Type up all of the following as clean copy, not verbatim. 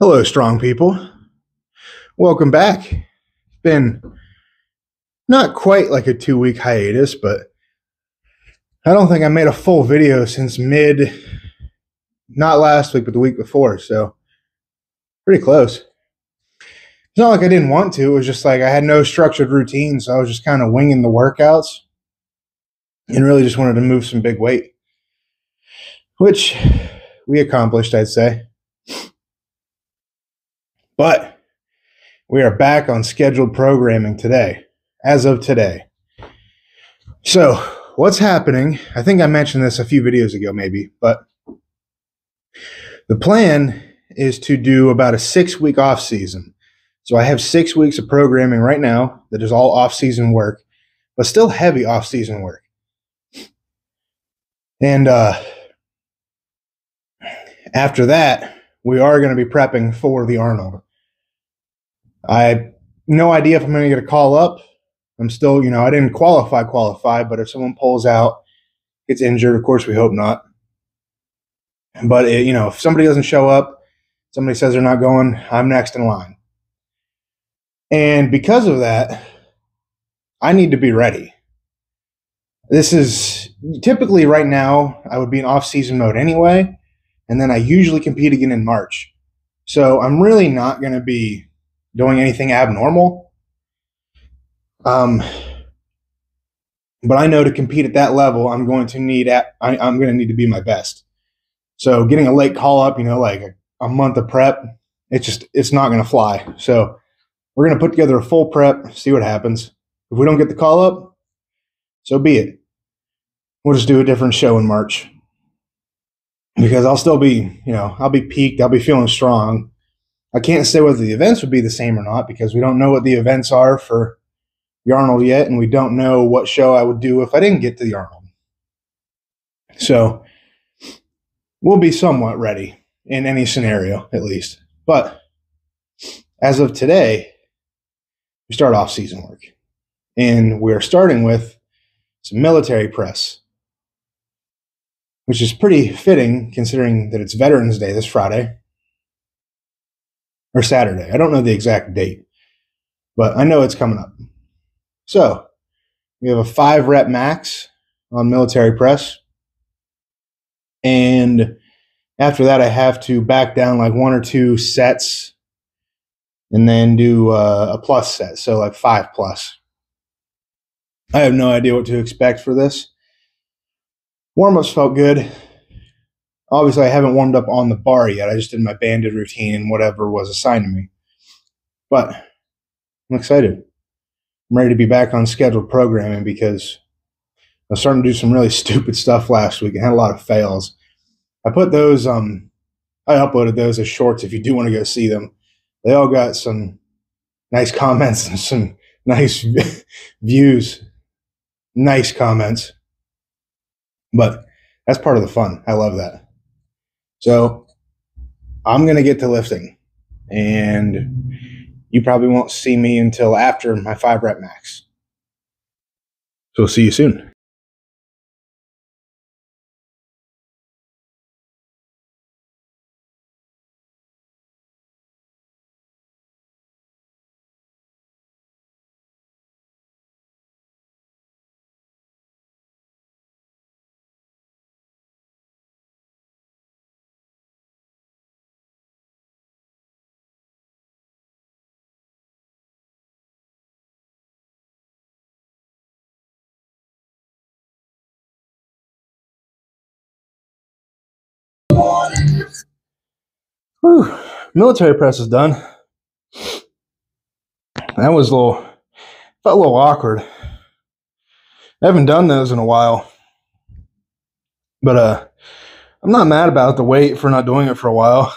Hello, strong people. Welcome back. It's been not quite like a 2 week hiatus, but I don't think I made a full video since not last week, but the week before. So pretty close. It's not like I didn't want to. It was just like I had no structured routine. So I was just kind of winging the workouts and really just wanted to move some big weight, which we accomplished, I'd say. But we are back on scheduled programming today, as of today. So, what's happening? I think I mentioned this a few videos ago, maybe, but the plan is to do about a 6 week off season. So, I have 6 weeks of programming right now that is all off season work, but still heavy off season work. And after that, we are going to be prepping for the Arnold. I have no idea if I'm going to get a call up. I'm still, I didn't qualify, but if someone pulls out, gets injured, of course we hope not. But, if somebody doesn't show up, somebody says they're not going, I'm next in line. And because of that, I need to be ready. This is typically right now, I would be in off-season mode anyway, and then I usually compete again in March. So I'm really not going to be doing anything abnormal. But I know to compete at that level, I'm going to need to be my best. So getting a late call up, like a month of prep, it's not going to fly. So we're going to put together a full prep, see what happens. If we don't get the call up, so be it. We'll just do a different show in March because I'll still be, I'll be peaked. I'll be feeling strong. I can't say whether the events would be the same or not because we don't know what the events are for the Arnold yet, and we don't know what show I would do if I didn't get to the Arnold. So we'll be somewhat ready in any scenario, at least. But as of today, we start off-season work. And we're starting with some military press, which is pretty fitting considering that it's Veterans Day this Friday. Or Saturday. I don't know the exact date, but I know it's coming up. So we have a 5-rep max on military press. And after that, I have to back down like 1 or 2 sets and then do a plus set. So like 5 plus. I have no idea what to expect for this. Warm-ups felt good. Obviously, I haven't warmed up on the bar yet. I just did my banded routine and whatever was assigned to me. But I'm excited. I'm ready to be back on scheduled programming because I was starting to do some really stupid stuff last week and had a lot of fails. I put those, I uploaded those as shorts if you do want to go see them. They all got some nice comments and some nice views, nice comments. But that's part of the fun. I love that. So I'm going to get to lifting, and you probably won't see me until after my 5-rep max. So we'll see you soon. Whew. Military press is done. That was felt a little awkward. I haven't done those in a while. But I'm not mad about the weight for not doing it for a while.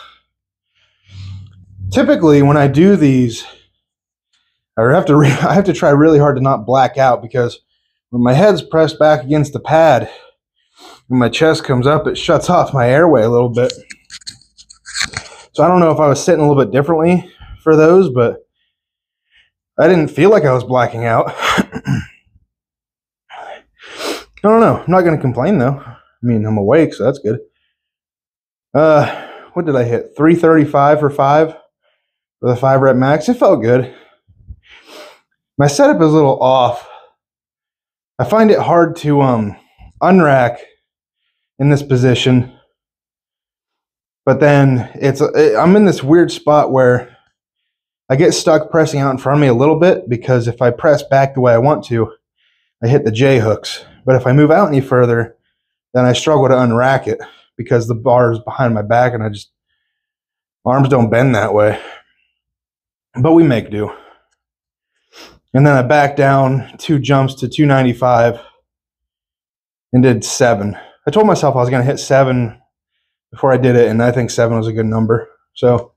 Typically, when I do these, I have to try really hard to not black out because when my head's pressed back against the pad, when my chest comes up, it shuts off my airway a little bit. So I don't know if I was sitting a little bit differently for those, but I didn't feel like I was blacking out. I don't know. I'm not going to complain, though. I mean, I'm awake, so that's good. what did I hit? 335 for 5 for the 5 rep max. It felt good. My setup is a little off. I find it hard to unrack in this position. But then I'm in this weird spot where I get stuck pressing out in front of me a little bit, because if I press back the way I want to, I hit the J hooks. But if I move out any further, then I struggle to unrack it because the bar is behind my back and arms don't bend that way. But we make do. And then I backed down 2 jumps to 295 and did 7. I told myself I was going to hit 7 before I did it, and I think 7 was a good number. So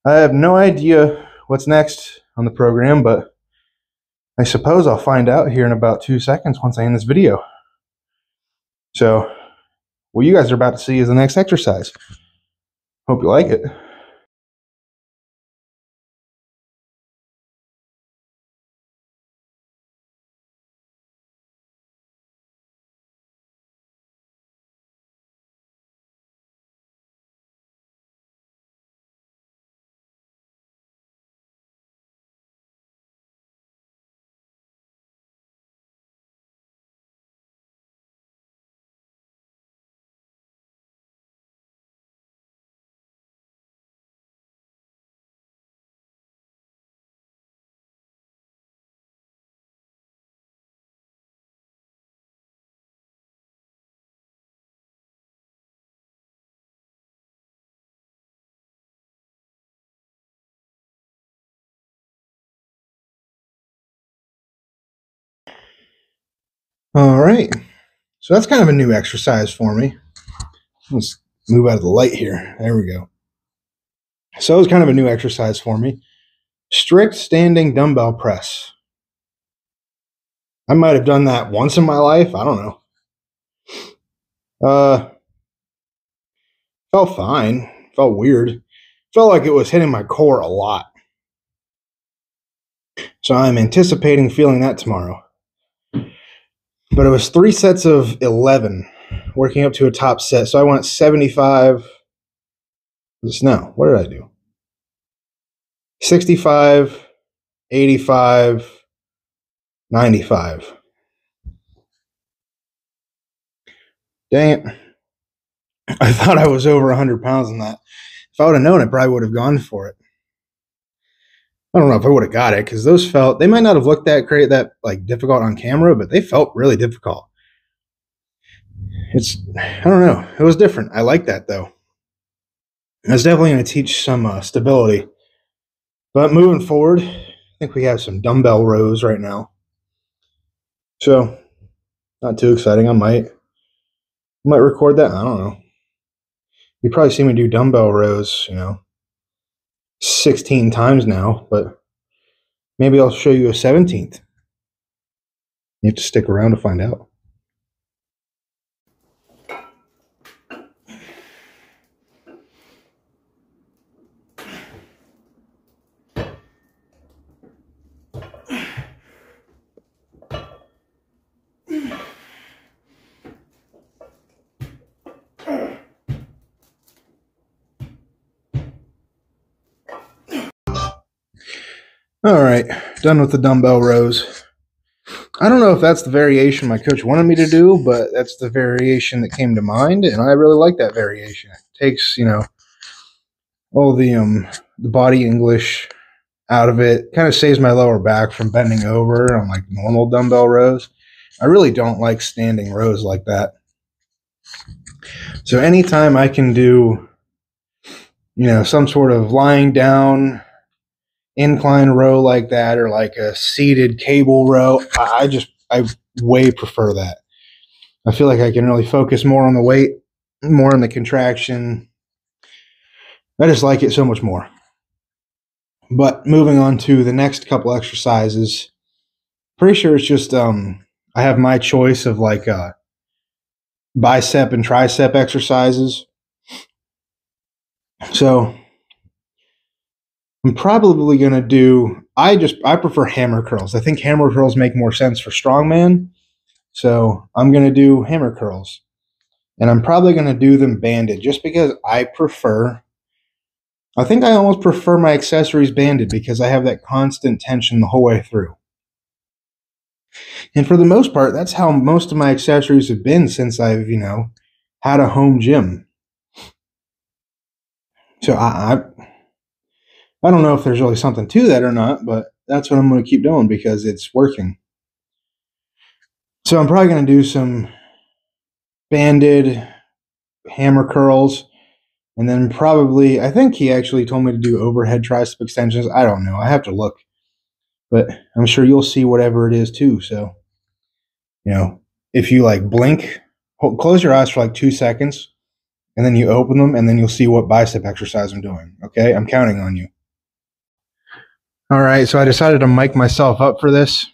I have no idea what's next on the program, but I suppose I'll find out here in about 2 seconds once I end this video. So what you guys are about to see is the next exercise. Hope you like it. All right, so that's kind of a new exercise for me. Let's move out of the light here. There we go. So it was kind of a new exercise for me. Strict standing dumbbell press. I might have done that once in my life. I don't know. Felt fine. Felt weird. Felt like it was hitting my core a lot. So I'm anticipating feeling that tomorrow. But it was 3 sets of 11, working up to a top set. So I went 75. No, what did I do? 65, 85, 95. Dang it. I thought I was over 100 pounds in that. If I would have known, I probably would have gone for it. I don't know if I would have got it, because those they might not have looked that like difficult on camera, but they felt really difficult. I don't know. It was different. I like that though. It's definitely going to teach some stability. But moving forward, I think we have some dumbbell rows right now. So, not too exciting. I might record that. I don't know. You probably see me do dumbbell rows, 16 times now, but maybe I'll show you a 17th. You have to stick around to find out. All right, done with the dumbbell rows. I don't know if that's the variation my coach wanted me to do, but that's the variation that came to mind, and I really like that variation. It takes, all the body English out of it. Kind of saves my lower back from bending over on like normal dumbbell rows. I really don't like standing rows like that. So anytime I can do, some sort of lying down incline row like that, or like a seated cable row, I way prefer that. I feel like I can really focus more on the weight, more on the contraction. I just like it so much more. But moving on to the next couple exercises, pretty sure it's just I have my choice of like bicep and tricep exercises. So I'm probably going to do, I prefer hammer curls. I think hammer curls make more sense for strongman. So I'm going to do hammer curls. And I'm probably going to do them banded just because I think I almost prefer my accessories banded because I have that constant tension the whole way through. And for the most part, that's how most of my accessories have been since I've, had a home gym. So I don't know if there's really something to that or not, but that's what I'm going to keep doing because it's working. So I'm probably going to do some banded hammer curls, and then probably, I think he actually told me to do overhead tricep extensions. I don't know. I have to look. But I'm sure you'll see whatever it is too. So, if you blink, close your eyes for 2 seconds, and then you open them, and then you'll see what bicep exercise I'm doing. Okay? I'm counting on you. All right, so I decided to mic myself up for this.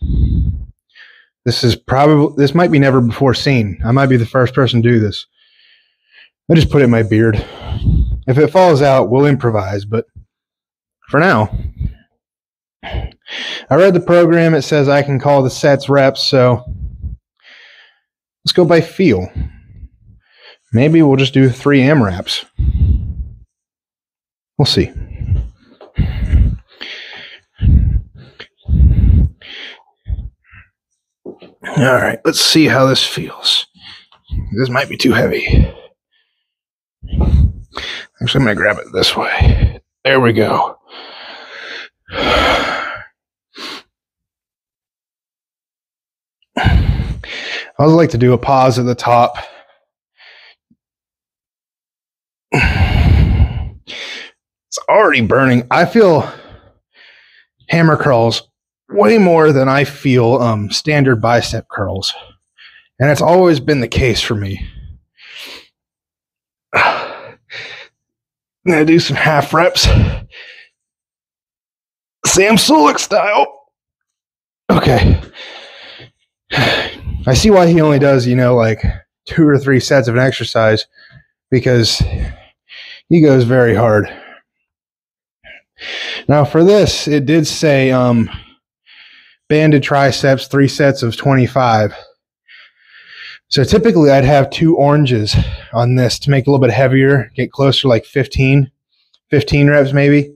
This might be never before seen. I might be the first person to do this. I just put it in my beard. If it falls out, we'll improvise, but for now, I read the program. It says I can call the sets reps, so let's go by feel. Maybe we'll just do 3 AMRAPs. We'll see. All right, let's see how this feels. This might be too heavy. Actually, I'm going to grab it this way. There we go. I would like to do a pause at the top. It's already burning. I feel hammer curls way more than I feel standard bicep curls. And it's always been the case for me. I'm going to do some half reps. Sam Sulek style. Okay. I see why he only does, 2 or 3 sets of an exercise, because he goes very hard. Now for this, it did say banded triceps, 3 sets of 25. So typically I'd have 2 oranges on this to make it a little bit heavier, get closer to 15 reps maybe.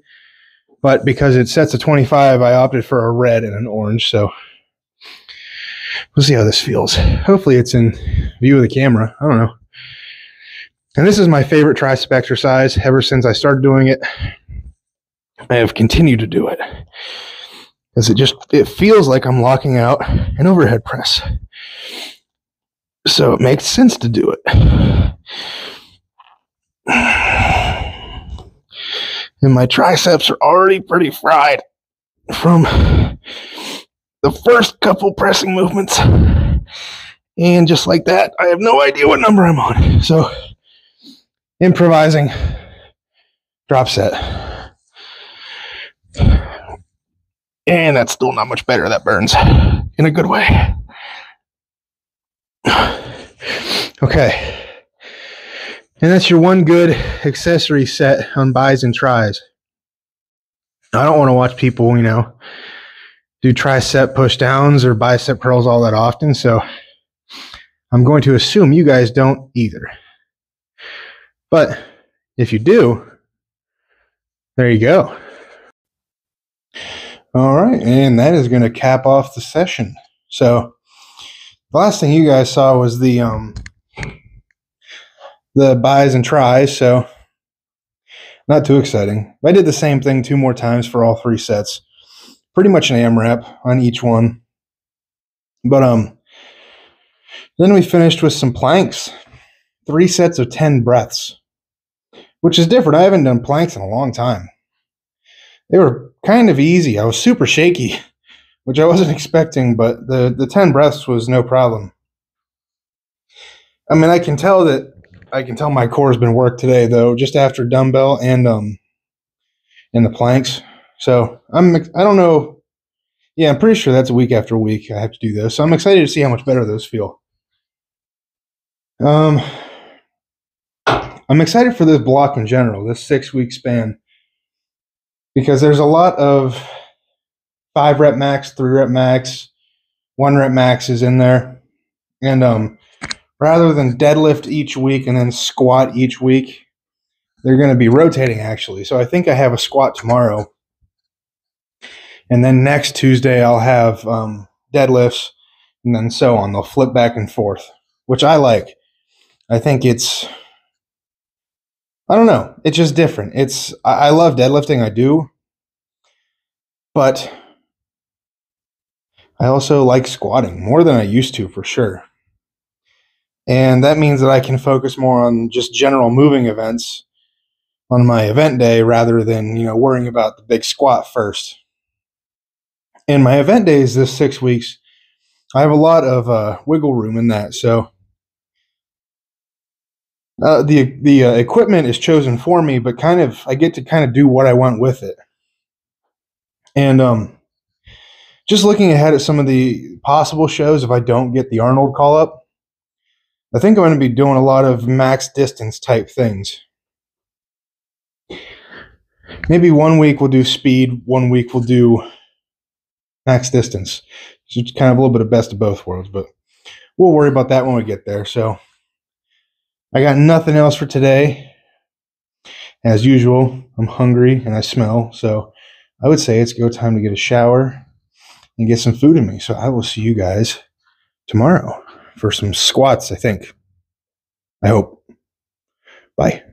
But because it sets of 25, I opted for a red and an orange. So we'll see how this feels. Hopefully it's in view of the camera. I don't know. And this is my favorite tricep exercise ever since I started doing it. I have continued to do it because it feels like I'm locking out an overhead press. So it makes sense to do it. And my triceps are already pretty fried from the first couple pressing movements. And just like that, I have no idea what number I'm on. So improvising drop set. And that's still not much better. That burns in a good way. Okay. And that's your one good accessory set on bis and tris. I don't want to watch people, do tricep push downs or bicep curls all that often. So I'm going to assume you guys don't either. But if you do, there you go. All right. And that is going to cap off the session. So the last thing you guys saw was the bis and tris, so not too exciting. I did the same thing 2 more times for all 3 sets. Pretty much an AMRAP on each one. But then we finished with some planks. 3 sets of 10 breaths, which is different. I haven't done planks in a long time. They were kind of easy. I was super shaky, which I wasn't expecting, but the 10 breaths was no problem. I mean, I can tell my core has been worked today, though, just after dumbbell and the planks. So I don't know. Yeah, I'm pretty sure that's a week after week I have to do those. So I'm excited to see how much better those feel. I'm excited for this block in general, this 6-week span, because there's a lot of 5 rep max, 3 rep max, 1 rep max is in there. And rather than deadlift each week and then squat each week, they're going to be rotating actually. So I think I have a squat tomorrow. And then next Tuesday, I'll have deadlifts and then so on. They'll flip back and forth, which I like. I think I don't know. It's just different. I love deadlifting. I do. But I also like squatting more than I used to for sure. And that means that I can focus more on just general moving events on my event day rather than, worrying about the big squat first. And my event days this 6 weeks, I have a lot of wiggle room in that. So the equipment is chosen for me, but I get to kind of do what I want with it. And just looking ahead at some of the possible shows, if I don't get the Arnold call up, I think I'm going to be doing a lot of max distance type things. Maybe 1 week we'll do speed, 1 week we'll do max distance. So it's kind of a little bit of best of both worlds, but we'll worry about that when we get there. So I got nothing else for today. As usual, I'm hungry and I smell, so I would say it's go time to get a shower and get some food in me. So I will see you guys tomorrow for some squats, I think. I hope. Bye.